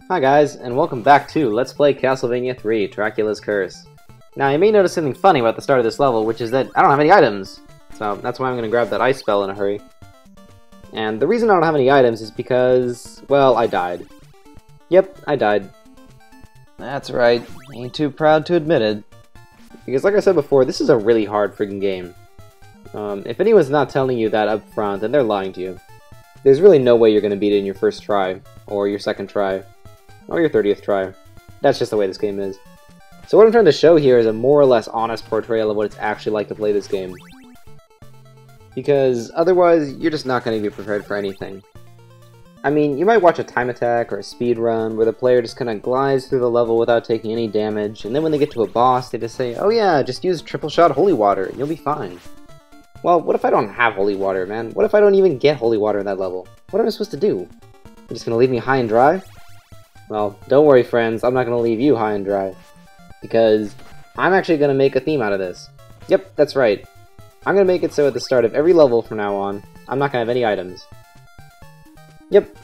Hi guys, and welcome back to Let's Play Castlevania 3, Dracula's Curse. Now, you may notice something funny about the start of this level, which is that I don't have any items. So, that's why I'm going to grab that ice spell in a hurry. And the reason I don't have any items is because, well, I died. Yep, I died. That's right, ain't too proud to admit it. Because like I said before, this is a really hard friggin' game. If anyone's not telling you that up front, then they're lying to you. There's really no way you're going to beat it in your first try, or your second try, or your 30th try. That's just the way this game is. So what I'm trying to show here is a more or less honest portrayal of what it's actually like to play this game. Because otherwise, you're just not going to be prepared for anything. I mean, you might watch a time attack or a speed run where the player just kind of glides through the level without taking any damage, and then when they get to a boss, they just say, oh yeah, just use triple shot holy water, and you'll be fine. Well, what if I don't have holy water, man? What if I don't even get holy water in that level? What am I supposed to do? You're just going to leave me high and dry? Well, don't worry friends, I'm not going to leave you high and dry. Because I'm actually going to make a theme out of this. Yep, that's right. I'm going to make it so at the start of every level from now on, I'm not going to have any items. Yep.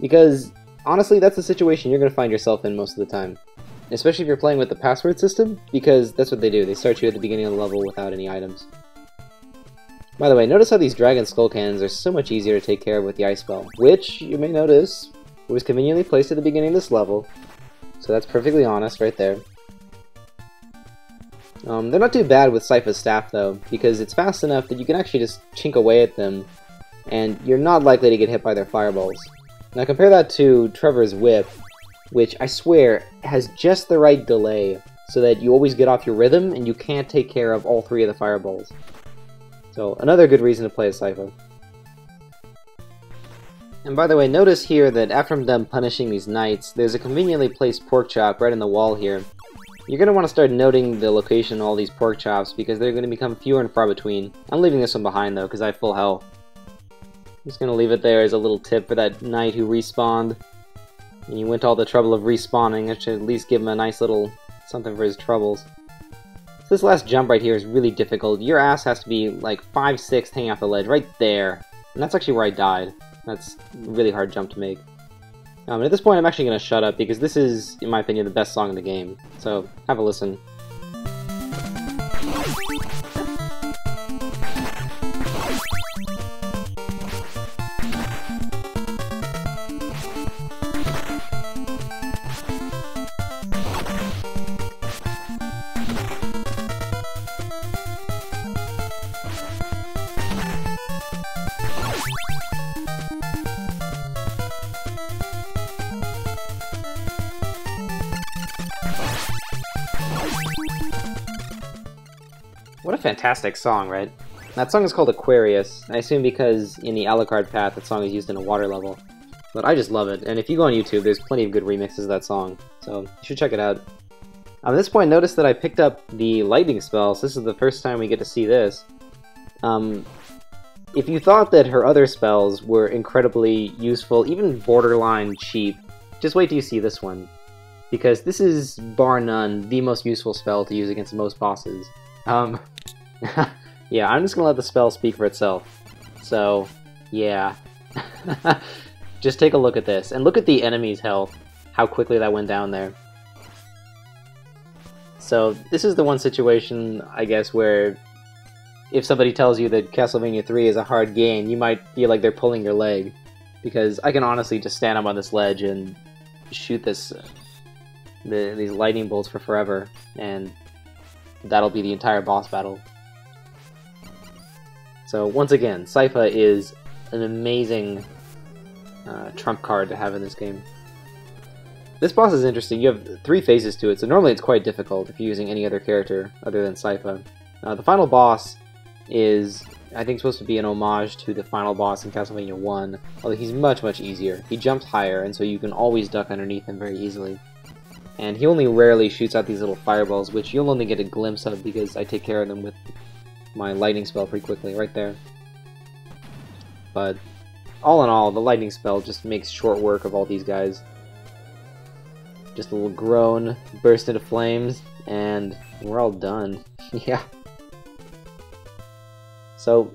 Because, honestly, that's the situation you're going to find yourself in most of the time. Especially if you're playing with the password system, because that's what they do. They start you at the beginning of the level without any items. By the way, notice how these dragon skull cannons are so much easier to take care of with the ice spell, which, you may notice, was conveniently placed at the beginning of this level. So that's perfectly honest right there. They're not too bad with Syfa's staff though, because it's fast enough that you can actually just chink away at them, and you're not likely to get hit by their fireballs. Now compare that to Trevor's whip, which I swear has just the right delay, so that you always get off your rhythm and you can't take care of all three of the fireballs. So another good reason to play as Syfa. And by the way, notice here that after I'm done punishing these knights, there's a conveniently placed pork chop right in the wall here. You're going to want to start noting the location of all these pork chops because they're going to become fewer and far between. I'm leaving this one behind though because I have full health. I'm just going to leave it there as a little tip for that knight who respawned. And you went to all the trouble of respawning. I should at least give him a nice little something for his troubles. So this last jump right here is really difficult. Your ass has to be like 5'6" hanging off the ledge right there. And that's actually where I died. That's a really hard jump to make. At this point I'm actually going to shut up because this is, in my opinion, the best song in the game. So, have a listen. What a fantastic song, right? That song is called Aquarius, I assume because in the Alucard path that song is used in a water level. But I just love it, and if you go on YouTube, there's plenty of good remixes of that song, so you should check it out. At this point, notice that I picked up the lightning spell, so this is the first time we get to see this. If you thought that her other spells were incredibly useful, even borderline cheap, just wait till you see this one. Because this is, bar none, the most useful spell to use against most bosses. Yeah, I'm just gonna let the spell speak for itself. So, yeah. Just take a look at this, and look at the enemy's health, how quickly that went down there. So, this is the one situation, I guess, where if somebody tells you that Castlevania 3 is a hard game, you might feel like they're pulling your leg. Because I can honestly just stand up on this ledge and shoot these lightning bolts for forever, and that'll be the entire boss battle. So once again, Syfa is an amazing trump card to have in this game. This boss is interesting. You have 3 phases to it, so normally it's quite difficult if you're using any other character other than Syfa. The final boss is, I think, supposed to be an homage to the final boss in Castlevania 1, although he's much, much easier. He jumps higher, and so you can always duck underneath him very easily. And he only rarely shoots out these little fireballs, which you'll only get a glimpse of because I take care of them with my lightning spell pretty quickly, right there. But, all in all, the lightning spell just makes short work of all these guys. Just a little groan, burst into flames, and we're all done. Yeah. So,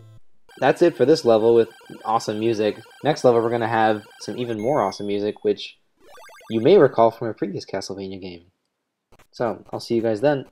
that's it for this level with awesome music. Next level we're going to have some even more awesome music, which you may recall from a previous Castlevania game. So, I'll see you guys then.